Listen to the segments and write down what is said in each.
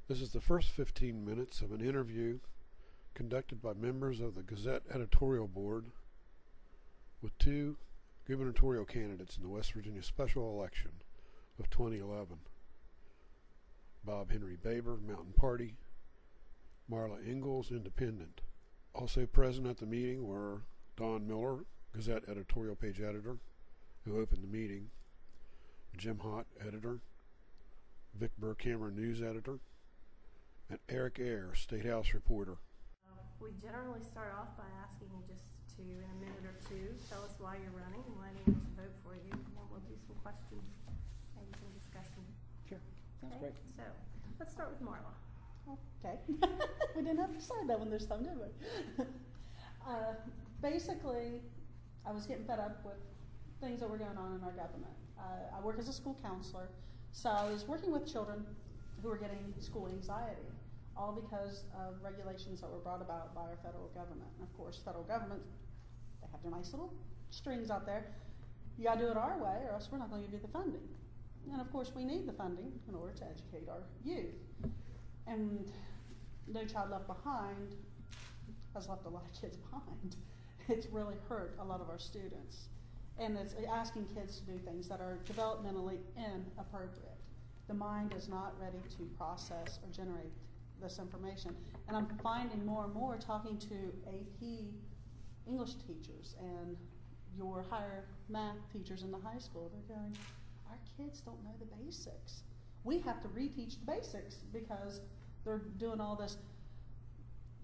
This is the first 15 minutes of an interview conducted by members of the Gazette editorial board with two gubernatorial candidates in the West Virginia special election of 2011. Bob Henry Baber, Mountain Party; Marla Ingels, Independent. Also present at the meeting were Don Miller, Gazette editorial page editor, who opened the meeting; Jim Haught, editor; Vic Burkhammer, news editor; and Eric Eyre, Statehouse reporter. We generally start off by asking you just to, in a minute or two, tell us why you're running and why anyone should vote for you, and then we'll do some questions, maybe some discussion. Sure, sounds Okay? great. So, let's start with Marla. Okay. We didn't have to decide that when there's some, did we? Basically, I was getting fed up with things that were going on in our government. I work as a school counselor, so I was working with children who were getting school anxiety, all because of regulations that were brought about by our federal government. And of course, federal government, they have their nice little strings out there. You gotta do it our way, or else we're not gonna give you the funding. And of course, we need the funding in order to educate our youth. And No Child Left Behind has left a lot of kids behind. It's really hurt a lot of our students. And it's asking kids to do things that are developmentally inappropriate. The mind is not ready to process or generate this information. And I'm finding more and more talking to AP English teachers and your higher math teachers in the high school. They're going, our kids don't know the basics. We have to reteach the basics because they're doing all this.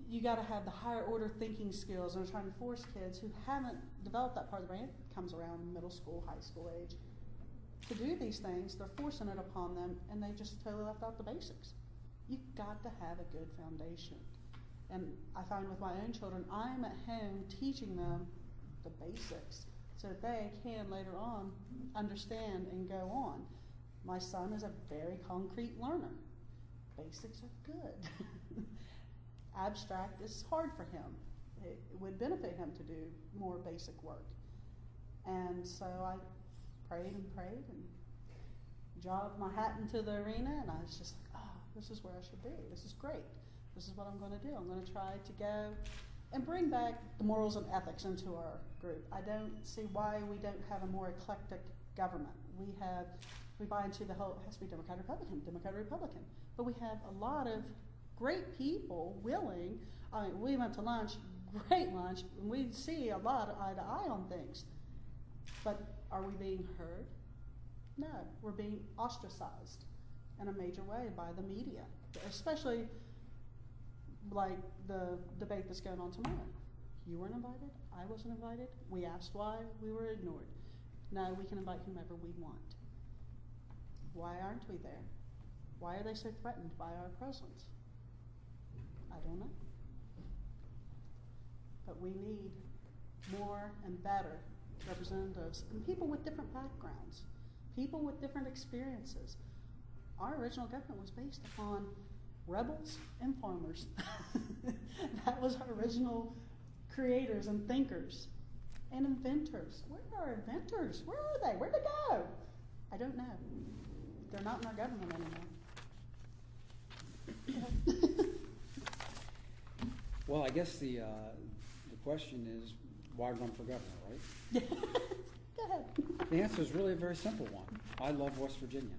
You got to have the higher order thinking skills, and they're trying to force kids who haven't developed that part of the brain. It comes around middle school, high school age. To do these things, they're forcing it upon them, and they just totally left out the basics. You've got to have a good foundation. And I find with my own children, I'm at home teaching them the basics so that they can later on understand and go on. My son is a very concrete learner. Basics are good. Abstract is hard for him. It would benefit him to do more basic work. And so I prayed and jobbed my hat into the arena, and I was just like, oh, this is where I should be. This is great. This is what I'm going to do. I'm going to try to go and bring back the morals and ethics into our group. I don't see why we don't have a more eclectic government. We buy into the whole, it has to be Democrat-Republican. But we have a lot of great people willing. I mean, we went to lunch, great lunch, and we see a lot of eye to eye on things. But are we being heard? No, we're being ostracized in a major way by the media, especially like the debate that's going on tomorrow. You weren't invited, I wasn't invited. We asked why, we were ignored. No, we can invite whomever we want. Why aren't we there? Why are they so threatened by our presence? I don't know. But we need more and better representatives and people with different backgrounds, people with different experiences. Our original government was based upon rebels and farmers. That was our original creators and thinkers and inventors. Where are our inventors? Where are they? Where'd they go? I don't know. They're not in our government anymore. Well, I guess the question is, why run for governor, right? Go ahead. The answer is really a very simple one. I love West Virginia.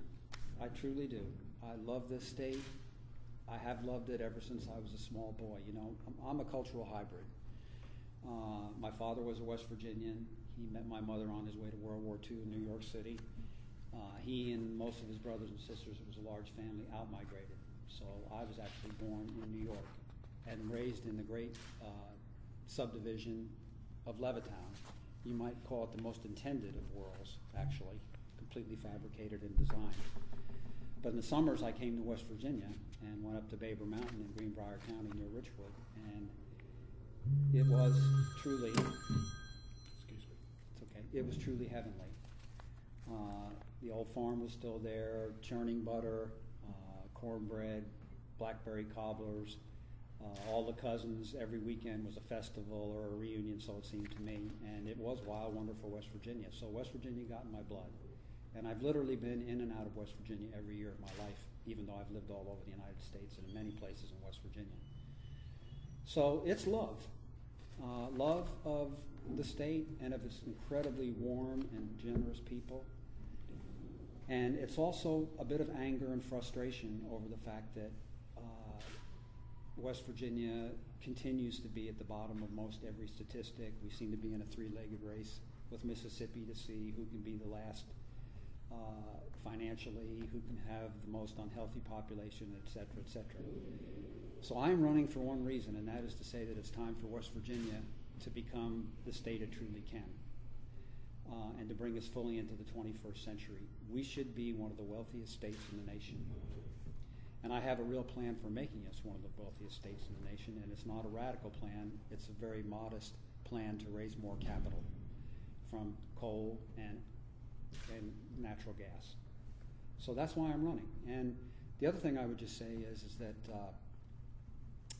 I truly do. I love this state. I have loved it ever since I was a small boy. You know, I'm a cultural hybrid. My father was a West Virginian. He met my mother on his way to World War II in New York City. He and most of his brothers and sisters, it was a large family, out-migrated. So I was actually born in New York and raised in the great subdivision of Levittown. You might call it the most intended of worlds, actually, completely fabricated and designed. But in the summers, I came to West Virginia and went up to Baber Mountain in Greenbrier County near Richwood, and it was truly, excuse me, it's okay, it was truly heavenly. The old farm was still there, churning butter, cornbread, blackberry cobblers, all the cousins. Every weekend was a festival or a reunion, so it seemed to me, and it was wild, wonderful West Virginia. So West Virginia got in my blood, and I've literally been in and out of West Virginia every year of my life even though I've lived all over the United States and in many places in West Virginia. So it's love. Love of the state and of its incredibly warm and generous people. And it's also a bit of anger and frustration over the fact that West Virginia continues to be at the bottom of most every statistic. We seem to be in a three-legged race with Mississippi to see who can be the last financially, who can have the most unhealthy population, et cetera, et cetera. So I'm running for one reason, and that is to say that it's time for West Virginia to become the state it truly can, and to bring us fully into the 21st century. We should be one of the wealthiest states in the nation. And I have a real plan for making us one of the wealthiest states in the nation, and it's not a radical plan. It's a very modest plan to raise more capital from coal and natural gas. So that's why I'm running. And the other thing I would just say is that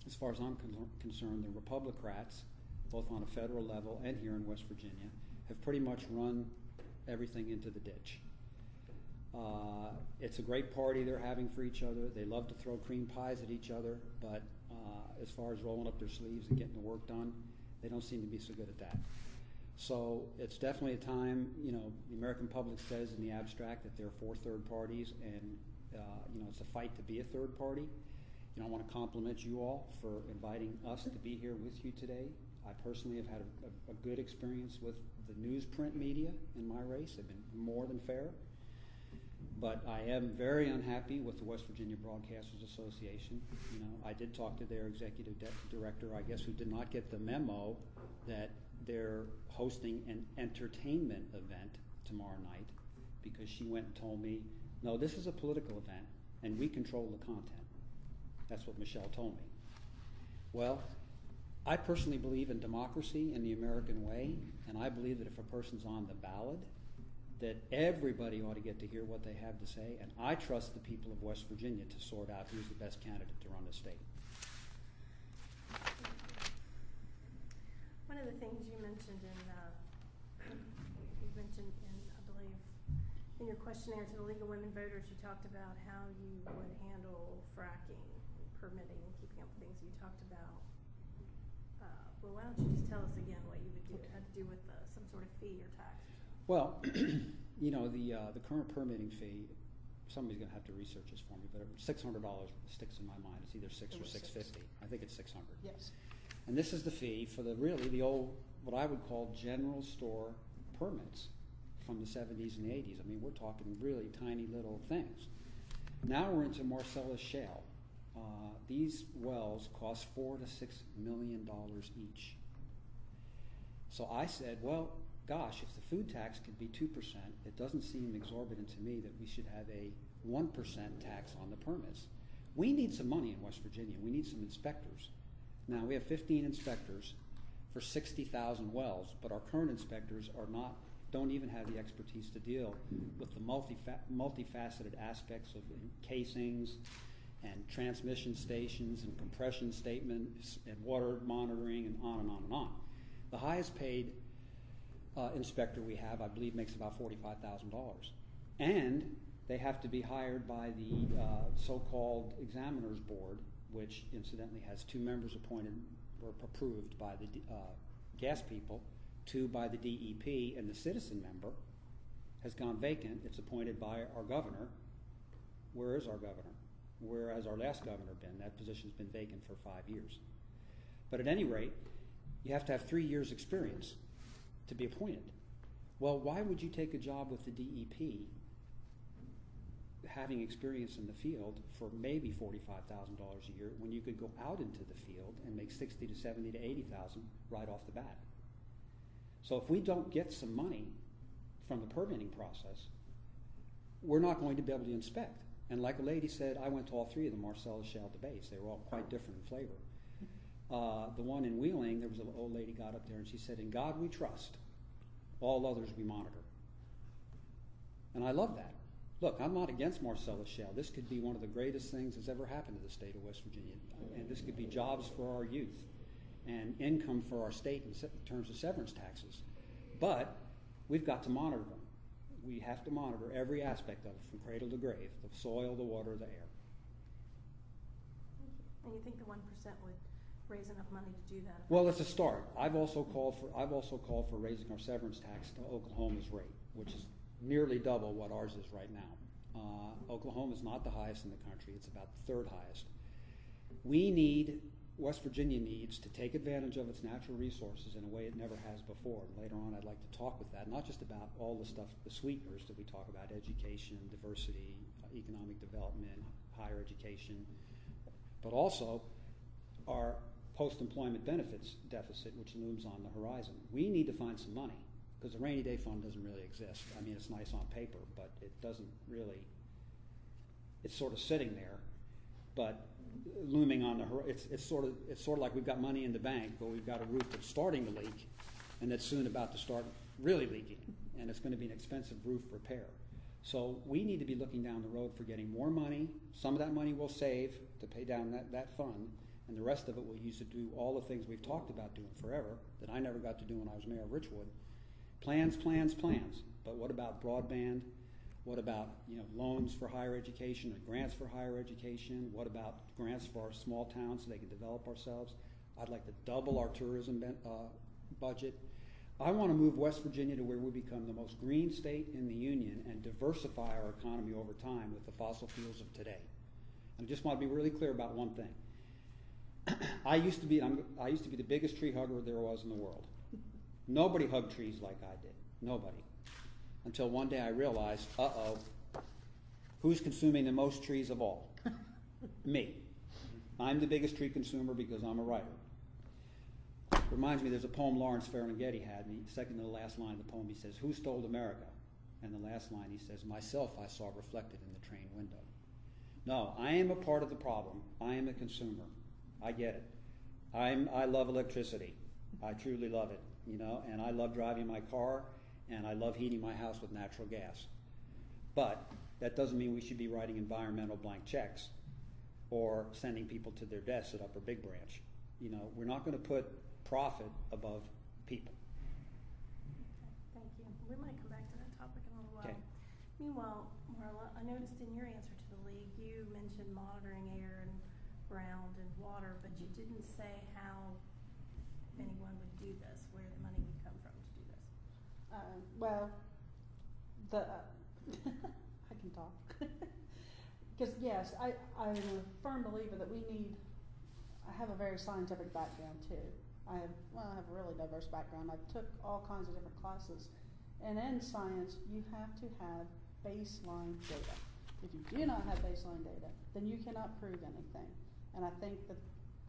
as far as I'm concerned, the Republicrats, both on a federal level and here in West Virginia, have pretty much run everything into the ditch. It's a great party they're having for each other. They love to throw cream pies at each other, but as far as rolling up their sleeves and getting the work done, they don't seem to be so good at that. So it's definitely a time, the American public says in the abstract that there are 4 third parties, and it's a fight to be a third party. I want to compliment you all for inviting us to be here with you today. I personally have had a good experience with the newsprint media in my race. They've been more than fair. But I am very unhappy with the West Virginia Broadcasters Association. I did talk to their executive director, I guess, who did not get the memo that they're hosting an entertainment event tomorrow night, because she went and told me, no, this is a political event and we control the content. That's what Michelle told me. Well, I personally believe in democracy in the American way, and I believe that if a person's on the ballot, that everybody ought to get to hear what they have to say, and I trust the people of West Virginia to sort out who's the best candidate to run the state. One of the things you mentioned I believe, in your questionnaire to the League of Women Voters, you talked about how you would handle fracking, permitting, and keeping up with things. You talked about, well, why don't you just tell us again what you would do? It had to do with some sort of fee or tax. Well, the current permitting fee, somebody's going to have to research this for me, but $600 sticks in my mind. It's either $600 or $650. I think it's $600. Yes. And this is the fee for the old, what I would call general store permits from the 70s and the 80s. I mean, we're talking really tiny little things. Now we're into Marcellus Shale. These wells cost $4 to $6 million each. So I said, well, gosh, if the food tax could be 2%, it doesn't seem exorbitant to me that we should have a 1% tax on the permits. We need some money in West Virginia. We need some inspectors. Now, we have 15 inspectors for 60,000 wells, but our current inspectors don't even have the expertise to deal with the multifaceted aspects of casings and transmission stations and compression statements and water monitoring and on and on and on. The highest paid inspector we have, I believe, makes about $45,000. And they have to be hired by the so-called examiners board, which incidentally has 2 members appointed or approved by the gas people, 2 by the DEP, and the citizen member has gone vacant. It's appointed by our governor. Where is our governor? Where has our last governor been? That position's been vacant for 5 years. But at any rate, you have to have 3 years' experience to be appointed. Well, why would you take a job with the DEP having experience in the field for maybe $45,000 a year when you could go out into the field and make $60,000 to $70,000 to $80,000 right off the bat? So if we don't get some money from the permitting process, we're not going to be able to inspect. And like a lady said, I went to all 3 of the Marcellus Shale debates. They were all quite different in flavor. The one in Wheeling, there was an old lady got up there and she said, "In God we trust, all others we monitor." And I love that. Look, I'm not against Marcellus Shale. This could be one of the greatest things that's ever happened to the state of West Virginia. And this could be jobs for our youth and income for our state in terms of severance taxes. But we've got to monitor them. We have to monitor every aspect of it from cradle to grave, the soil, the water, the air. you think the 1% would raise enough money to do that? Well, it's a start. I've also called for raising our severance tax to Oklahoma's rate, which is nearly double what ours is right now. Oklahoma is not the highest in the country. It's about the third highest. West Virginia needs to take advantage of its natural resources in a way it never has before. And later on, I'd like to talk with that, not just about all the stuff, the sweeteners that we talk about, education, diversity, economic development, higher education, but also our post-employment benefits deficit, which looms on the horizon. We need to find some money, because the rainy day fund doesn't really exist. I mean, it's nice on paper, but it doesn't really, it's sort of sitting there, but looming on the horizon. It's sort of like we've got money in the bank, but we've got a roof that's starting to leak, and that's soon about to start really leaking, and it's going to be an expensive roof repair. So we need to be looking down the road for getting more money. Some of that money we'll save to pay down that fund, and the rest of it we'll use to do all the things we've talked about doing forever that I never got to do when I was mayor of Richwood. Plans, plans, plans. But what about broadband? What about loans for higher education or grants for higher education? What about grants for our small towns so they can develop ourselves? I'd like to double our tourism budget. I want to move West Virginia to where we become the most green state in the union and diversify our economy over time with the fossil fuels of today. And I just want to be really clear about one thing. I used to be the biggest tree hugger there was in the world. Nobody hugged trees like I did. Nobody. Until one day I realized, who's consuming the most trees of all? Me. I'm the biggest tree consumer because I'm a writer. Reminds me, there's a poem Lawrence Ferlinghetti had, and second to the last line of the poem, he says, "Who stole America?" And the last line, he says, "Myself I saw reflected in the train window." No, I am a part of the problem. I am a consumer. I get it. I love electricity. I truly love it, and I love driving my car, and I love heating my house with natural gas. But that doesn't mean we should be writing environmental blank checks or sending people to their deaths at Upper Big Branch. We're not going to put profit above people. Thank you. We might come back to that topic in a little while. Okay. Meanwhile, Marla, I noticed in your answer to the league, you mentioned monitoring air and ground and water, but you didn't say how anyone would do this, where the money would come from to do this. I can talk. Because yes, I'm a firm believer that I have a very scientific background too. I have a really diverse background. I took all kinds of different classes. And in science, you have to have baseline data. If you do not have baseline data, then you cannot prove anything. And I think that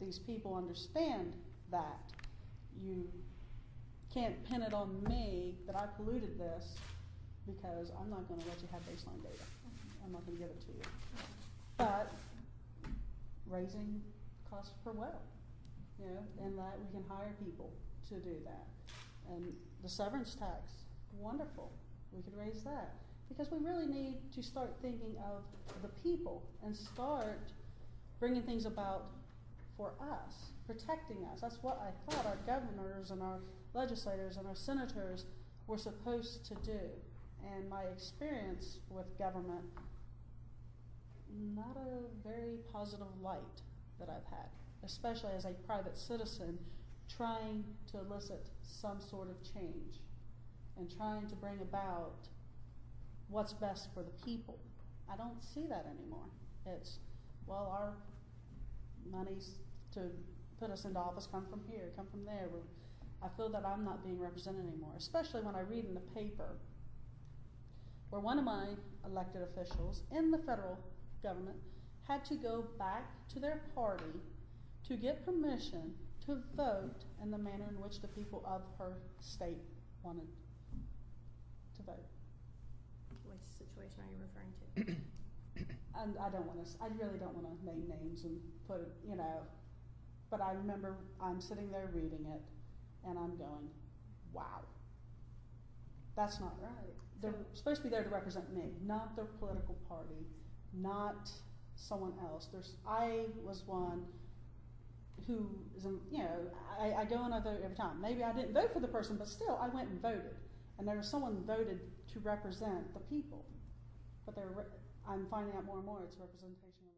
these people understand that. You can't pin it on me that I polluted this because I'm not going to let you have baseline data. I'm not going to give it to you. But raising costs per well, and that we can hire people to do that. And the severance tax, wonderful. We could raise that because we really need to start thinking of the people and start bringing things about for us, protecting us. That's what I thought our governors and our legislators and our senators were supposed to do. And my experience with government, not a very positive light that I've had, especially as a private citizen trying to elicit some sort of change and trying to bring about what's best for the people. I don't see that anymore. It's, our monies to put us into office come from here, come from there. I feel that I'm not being represented anymore, especially when I read in the paper where one of my elected officials in the federal government had to go back to their party to get permission to vote in the manner in which the people of her state wanted to vote. Which situation are you referring to? And I really don't want to name names and put it, but I remember I'm sitting there reading it and I'm going, wow, that's not right. They're supposed to be there to represent me, not their political party, not someone else. I was one who is, I go and I vote every time. Maybe I didn't vote for the person, but still I went and voted. And there was someone voted to represent the people. But I'm finding out more and more it's representation